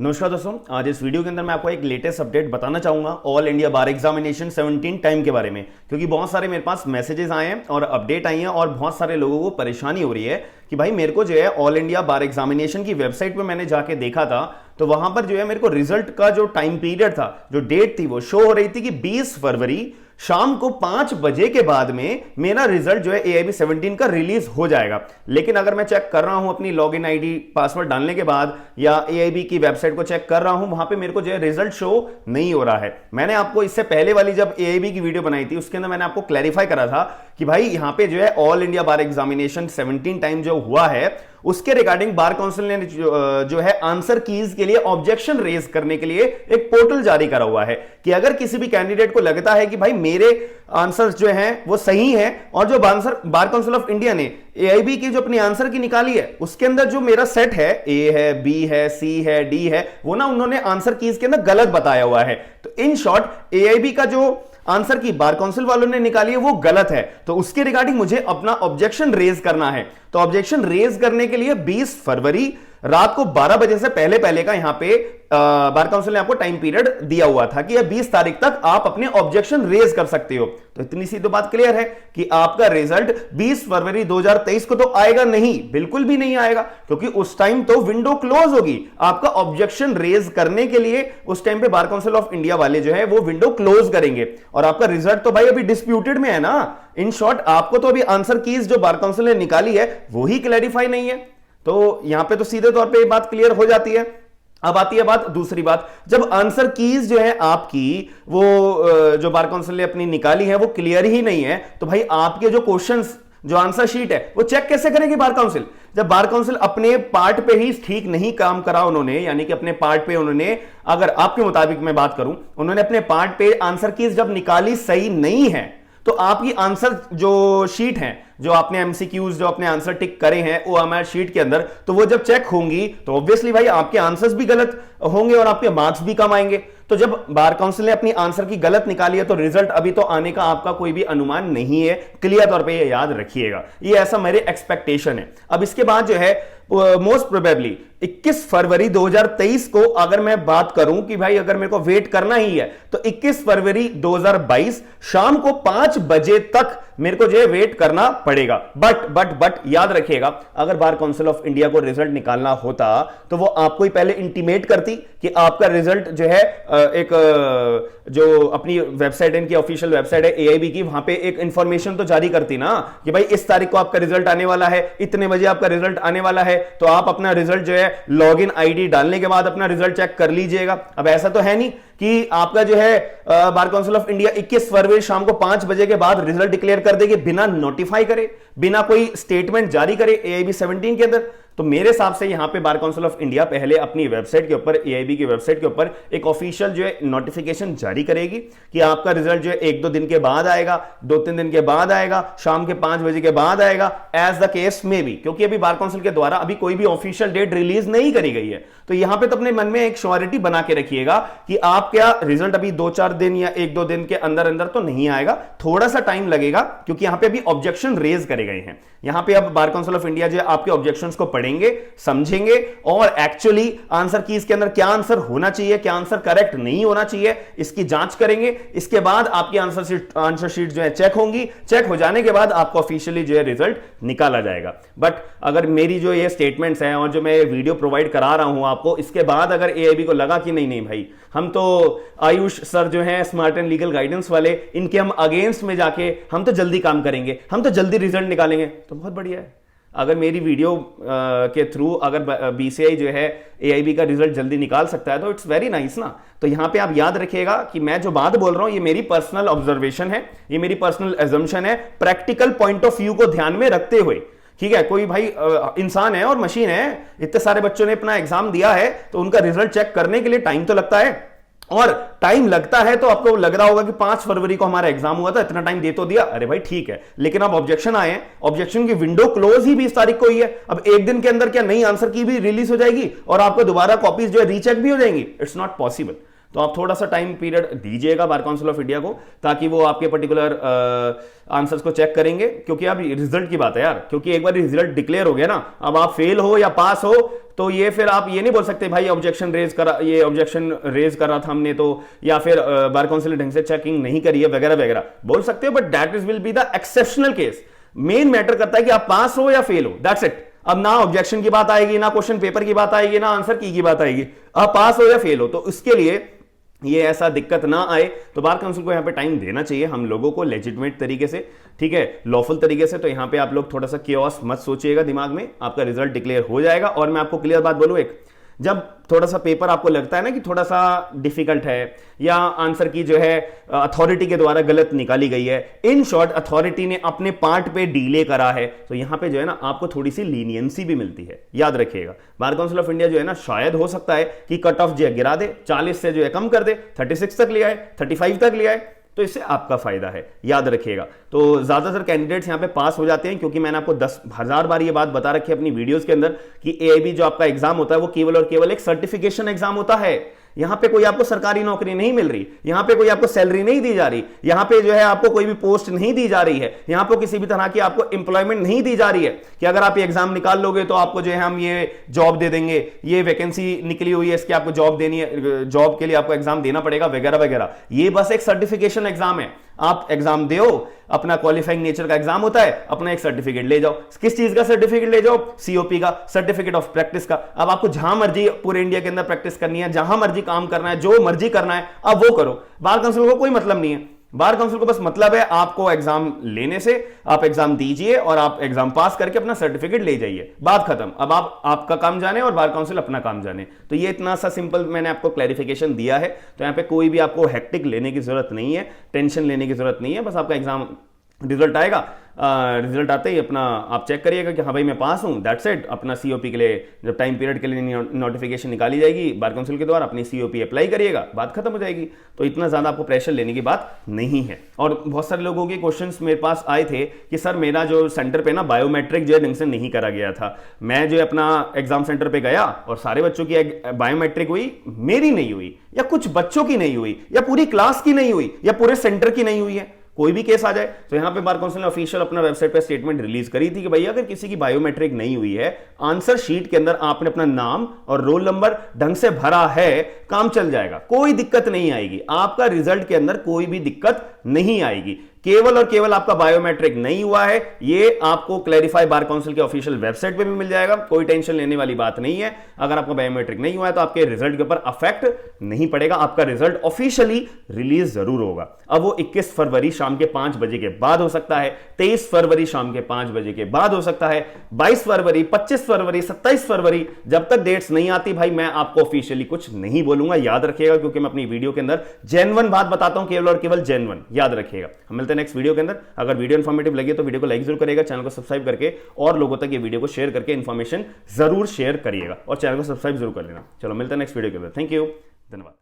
नमस्कार दोस्तों, आज इस वीडियो के अंदर मैं आपको एक लेटेस्ट अपडेट बताना चाहूंगा ऑल इंडिया बार एग्जामिनेशन 17 टाइम के बारे में, क्योंकि बहुत सारे मेरे पास मैसेजेस आए हैं और अपडेट आई हैं और बहुत सारे लोगों को परेशानी हो रही है कि भाई मेरे को जो है ऑल इंडिया बार एग्जामिनेशन की वेबसाइट पे मैंने जाके देखा था तो वहां पर जो है मेरे को रिजल्ट का जो टाइम पीरियड था, जो डेट थी, वो शो हो रही थी कि 20 फरवरी शाम को 5 बजे के बाद में मेरा रिजल्ट जो है AIB 17 का रिलीज हो जाएगा। लेकिन अगर मैं चेक कर रहा हूं अपनी लॉगिन आईडी पासवर्ड डालने के बाद या AIB की वेबसाइट को चेक कर रहा हूं, वहां पे मेरे को जो है रिजल्ट शो नहीं हो रहा है। मैंने आपको इससे पहले वाली जब AIB की वीडियो बनाई थी उसके अंदर मैंने आपको क्लैरिफाई करा था कि भाई यहां पे जो है ऑल इंडिया बार एग्जामिनेशन 17 टाइम जो हुआ है उसके रिगार्डिंग बार काउंसिल ने जो है आंसर कीज के लिए ऑब्जेक्शन रेज करने के लिए एक पोर्टल जारी करा हुआ है कि अगर किसी भी कैंडिडेट को लगता है कि भाई मेरे आंसर्स जो हैं वो सही हैं और जो answer bar council of India ने AIB की जो अपनी आंसर की निकाली है उसके अंदर जो मेरा सेट है, A है, B है, C है, D है, वो ना उन्होंने आंसर कीज के अंदर गलत बताया हुआ है। तो इन शॉर्ट AIB का जो आंसर की बार काउंसिल वालों ने निकाली है वो गलत है, तो उसके रिगार्डिंग मुझे अपना ऑब्जेक्शन रेज करना है। तो ऑब्जेक्शन रेज करने के लिए 20 फरवरी रात को 12 बजे से पहले पहले का यहां पे बार काउंसिल ने आपको टाइम पीरियड दिया हुआ था कि 20 तारीख तक आप अपने ऑब्जेक्शन रेज कर सकते हो। तो इतनी सी तो बात क्लियर है कि आपका रिजल्ट 20 फरवरी 2023 को तो आएगा नहीं, बिल्कुल भी नहीं आएगा, क्योंकि उस टाइम तो विंडो क्लोज होगी। आपका ऑब्जेक्शन रेज करने के लिए उस टाइम पे बार काउंसिल ऑफ इंडिया वाले जो है वो विंडो क्लोज करेंगे और आपका रिजल्ट तो भाई अभी डिस्प्यूटेड में है ना। इन शॉर्ट आपको तो अभी आंसर कीज जो बार काउंसिल ने निकाली है वो ही क्लैरिफाई नहीं है। तो यहां पे तो सीधे तौर पे ये बात क्लियर हो जाती है। अब आती है बात दूसरी बात, जब आंसर कीज जो है आपकी वो जो बार काउंसिल ने अपनी निकाली है वो क्लियर ही नहीं है, तो भाई आपके जो क्वेश्चंस, जो आंसर शीट है वो चेक कैसे करेगी बार काउंसिल? जब बार काउंसिल अपने पार्ट पे ही ठीक नहीं काम करा उन्होंने, यानी कि अपने पार्ट पे उन्होंने, अगर आपके मुताबिक मैं बात करूं, उन्होंने अपने पार्ट पे आंसर कीज जब निकाली सही नहीं है तो आपकी आंसर जो शीट है, जो आपने MCQs जो अपने आंसर टिक करे हैं वो हमारे शीट के अंदर, तो वो जब चेक होंगी तो ऑब्वियसली भाई आपके आंसर्स भी गलत होंगे और आपके मार्क्स भी कम आएंगे। तो जब बार काउंसिल ने अपनी आंसर की गलत निकाली है तो रिजल्ट अभी तो आने का आपका कोई भी अनुमान नहीं है, क्लियर तौर पे ये याद रखिएगा, ये ऐसा मेरे एक्सपेक्टेशन है। अब इसके बाद जो है मोस्ट प्रोबेबली 21 फरवरी 2023 को अगर मैं बात करूं कि भाई अगर मेरे को वेट करना ही है तो 21 फरवरी 2022 शाम को 5 बजे तक मेरे को जो है वेट करना पड़ेगा। बट याद रखिएगा, अगर बार काउंसिल ऑफ इंडिया को रिजल्ट निकालना होता तो वो आपको ही पहले इंटीमेट करती कि आपका रिजल्ट जो है एक जो अपनी वेबसाइट, इनकी ऑफिशियल वेबसाइट है AIB की, वहां पे एक इंफॉर्मेशन तो जारी करती ना कि भाई इस तारीख को आपका रिजल्ट आने वाला है, इतने बजे आपका रिजल्ट आने वाला है, तो आप अपना रिजल्ट जो है लॉगिन आईडी डालने के बाद अपना रिजल्ट चेक कर लीजिएगा। अब ऐसा तो है नहीं कि आपका जो है बार काउंसिल ऑफ इंडिया 21 फरवरी शाम को 5 बजे के बाद रिजल्ट डिक्लेयर कर देगी बिना नोटिफाई करे, बिना कोई स्टेटमेंट जारी करे AIB 17 के अंदर। तो मेरे हिसाब से यहां पे बार काउंसिल ऑफ इंडिया पहले अपनी वेबसाइट के ऊपर, AIB की वेबसाइट के ऊपर एक ऑफिशियल जो है नोटिफिकेशन जारी करेगी कि आपका रिजल्ट जो है 1-2 दिन के बाद आएगा, 2-3 दिन के बाद आएगा, शाम के 5 बजे के बाद आएगा, एज द केस में भी, क्योंकि अभी बार काउंसिल के द्वारा अभी कोई भी ऑफिशियल डेट रिलीज नहीं करी गई है। तो यहां पे तो अपने मन में एक श्योरिटी बना के रखिएगा कि आप क्या रिजल्ट अभी 2-4 दिन या 1-2 दिन के अंदर अंदर तो नहीं आएगा, थोड़ा सा टाइम लगेगा, क्योंकि यहां पे अभी ऑब्जेक्शन रेज करे गए हैं। यहां पे अब बार काउंसिल ऑफ इंडिया जो है आपके ऑब्जेक्शंस को पढ़ेंगे, समझेंगे और एक्चुअली आंसर कीज के अंदर क्या आंसर होना चाहिए, क्या आंसर करेक्ट नहीं होना चाहिए, इसकी जांच करेंगे। इसके बाद आपकी आंसर शीट जो है चेक होंगी, चेक हो जाने के बाद आपको ऑफिशियली जो है रिजल्ट निकाला जाएगा। बट अगर मेरी जो ये स्टेटमेंट्स हैं और जो मैं वीडियो प्रोवाइड करा रहा हूं आपको, इसके बाद अगर AIB को लगा कि नहीं भाई हम तो आयुष सर जो हैं स्मार्ट एंड लीगल गाइडेंस वाले, इनके हम अगेंस्ट में जाके हम तो जल्दी काम करेंगे, हम तो जल्दी रिजल्ट निकालेंगे, तो बहुत बढ़िया है। अगर मेरी वीडियो के थ्रू अगर BCI जो है AIB का रिजल्ट जल्दी निकाल सकता है तो इट्स वेरी नाइस ना। तो यहां पे आप याद रखिएगा कि मैं जो बात बोल रहा हूं ये मेरी पर्सनल ऑब्जर्वेशन है, ये मेरी पर्सनल एजम्पशन है, प्रैक्टिकल पॉइंट ऑफ व्यू को ध्यान में रखते हुए। ठीक है, कोई भाई इंसान है और मशीन है, इतने सारे बच्चों ने अपना एग्जाम दिया है तो उनका रिजल्ट चेक करने के लिए टाइम तो लगता है, और टाइम लगता है तो आपको लग रहा होगा कि 5 फरवरी को हमारा एग्जाम हुआ था, इतना टाइम दे तो दिया, अरे भाई ठीक है, लेकिन अब ऑब्जेक्शन आए हैं, ऑब्जेक्शन की विंडो क्लोज ही 20 तारीख को ही है। अब एक दिन के अंदर क्या नई आंसर की भी रिलीज हो जाएगी और आपको दोबारा कॉपीज जो है रीचेक भी हो जाएंगी? It's not possible. तो आप थोड़ा सा टाइम पीरियड दीजिएगा बार काउंसिल ऑफ इंडिया को, ताकि वो आपके पर्टिकुलर आंसर्स को चेक करेंगे, क्योंकि अब रिजल्ट की बात है यार, क्योंकि एक बार रिजल्ट डिक्लेयर हो गया ना, अब आप फेल हो या पास हो तो ये फिर आप ये नहीं बोल सकते भाई ऑब्जेक्शन रेज करा था हमने तो, या फिर बार काउंसिल ने ढंग से चेकिंग नहीं करी है वगैरह वगैरह बोल सकते हो, but that is will be the exceptional case. Main matter करता है कि आप पास हो या फेल हो, दैट्स इट। अब ना ऑब्जेक्शन की बात आएगी, ना क्वेश्चन पेपर की बात आएगी, ना आंसर की बात आएगी, आप पास हो या फेल हो। तो इसके लिए ये ऐसा दिक्कत ना आए, तो बार काउंसिल को यहां पे टाइम देना चाहिए हम लोगों को लेजिटिमेट तरीके से, ठीक है, लॉफुल तरीके से। तो यहां पे आप लोग थोड़ा सा केओस मत सोचिएगा दिमाग में, आपका रिजल्ट डिक्लेयर हो जाएगा। और मैं आपको क्लियर बात बोलूं, एक जब थोड़ा सा पेपर आपको लगता है ना कि थोड़ा सा डिफिकल्ट है, या आंसर की जो है अथॉरिटी के द्वारा गलत निकाली गई है, इन शॉर्ट अथॉरिटी ने अपने पार्ट पे डीले करा है, तो यहां पे जो है ना आपको थोड़ी सी लीनियंसी भी मिलती है, याद रखिएगा। बार काउंसिल ऑफ इंडिया जो है ना शायद हो सकता है कि कट ऑफ जो है गिरा दे, 40 से जो है कम कर दे, 36 तक ले आए, 35 तक ले आए, तो इससे आपका फायदा है, याद रखिएगा। तो ज्यादातर कैंडिडेट्स यहां पे पास हो जाते हैं, क्योंकि मैंने आपको 10,000 बार ये बात बता रखी है अपनी वीडियोस के अंदर कि एआईबी जो आपका एग्जाम होता है वो केवल और केवल एक सर्टिफिकेशन एग्जाम होता है। यहां पे कोई आपको सरकारी नौकरी नहीं मिल रही, यहां पे कोई आपको सैलरी नहीं दी जा रही, यहां पे जो है आपको कोई भी पोस्ट नहीं दी जा रही है, यहां पे किसी भी तरह की आपको एम्प्लॉयमेंट नहीं दी जा रही है कि अगर आप ये एग्जाम निकाल लोगे तो आपको जो है हम ये जॉब दे देंगे, ये वैकेंसी निकली हुई है इसकी आपको जॉब देनी है, जॉब के लिए आपको एग्जाम देना पड़ेगा वगैरह वगैरह। ये बस एक सर्टिफिकेशन एग्जाम है, आप एग्जाम दो, अपना क्वालिफाइंग नेचर का एग्जाम होता है, अपना एक सर्टिफिकेट ले जाओ। किस चीज का सर्टिफिकेट ले जाओ? सीओपी का, सर्टिफिकेट ऑफ प्रैक्टिस का। अब आपको जहां मर्जी पूरे इंडिया के अंदर प्रैक्टिस करनी है, जहां मर्जी काम करना है, जो मर्जी करना है, अब वो करो। बार काउंसिल को कोई मतलब नहीं है, बार काउंसिल को बस मतलब है आपको एग्जाम लेने से, आप एग्जाम दीजिए और आप एग्जाम पास करके अपना सर्टिफिकेट ले जाइए, बात खत्म। अब आप आपका काम जाने और बार काउंसिल अपना काम जाने। तो ये इतना सा सिंपल मैंने आपको क्लैरिफिकेशन दिया है। तो यहां पे कोई भी आपको हेक्टिक लेने की जरूरत नहीं है, टेंशन लेने की जरूरत नहीं है। बस आपका एग्जाम रिजल्ट आएगा, रिजल्ट आते ही अपना आप चेक करिएगा कि हाँ भाई मैं पास हूं, दैट्स इट। अपना सीओपी के लिए जब टाइम पीरियड के लिए नोटिफिकेशन निकाली जाएगी बार काउंसिल के द्वारा, अपनी सीओपी अप्लाई करिएगा, बात खत्म हो जाएगी। तो इतना ज्यादा आपको प्रेशर लेने की बात नहीं है। और बहुत सारे लोगों के क्वेश्चंस मेरे पास आए थे कि सर मेरा जो सेंटर पे ना बायोमेट्रिक जो है ढंग से नहीं करा गया था। मैं जो अपना एग्जाम सेंटर पे गया और सारे बच्चों की बायोमेट्रिक हुई, मेरी नहीं हुई, या कुछ बच्चों की नहीं हुई, या पूरी क्लास की नहीं हुई, या पूरे सेंटर की नहीं हुई है, कोई भी केस आ जाए। तो यहां पे बार काउंसिल ने ऑफिशियल अपना वेबसाइट पे स्टेटमेंट रिलीज करी थी कि भैया अगर किसी की बायोमेट्रिक नहीं हुई है, आंसर शीट के अंदर आपने अपना नाम और रोल नंबर ढंग से भरा है, काम चल जाएगा, कोई दिक्कत नहीं आएगी, आपका रिजल्ट के अंदर कोई भी दिक्कत नहीं आएगी। केवल और केवल आपका बायोमेट्रिक नहीं हुआ है, ये आपको क्लैरिफाई बार काउंसिल के ऑफिशियल वेबसाइट पे भी मिल जाएगा, कोई टेंशन लेने वाली बात नहीं है। अगर आपका बायोमेट्रिक नहीं हुआ है तो आपके रिजल्ट के ऊपर अफेक्ट नहीं पड़ेगा, आपका रिजल्ट ऑफिशियली रिलीज जरूर होगा। अब वो 21 फरवरी शाम के 5 बजे के बाद हो सकता है, 23 फरवरी शाम के 5 बजे के बाद हो सकता है, 22 फरवरी, 25 फरवरी, 27 फरवरी, जब तक डेट्स नहीं आती भाई मैं आपको ऑफिशियली कुछ नहीं बोलूंगा, याद रखिएगा, क्योंकि मैं अपनी वीडियो के अंदर जेन्युइन बात बताता हूं, केवल और केवल जेन्युइन, याद रखिएगा। हम मिलते हैं नेक्स्ट वीडियो के अंदर। अगर वीडियो इन्फॉर्मेटिव लगी तो वीडियो को लाइक जरूर करिएगा, चैनल को सब्सक्राइब करके और लोगों तक ये वीडियो को शेयर करके इन्फॉर्मेशन जरूर शेयर करिएगा, और चैनल को सब्सक्राइब जरूर कर लेना। चलो मिलते हैं नेक्स्ट वीडियो के अंदर। थैंक यू, धन्यवाद।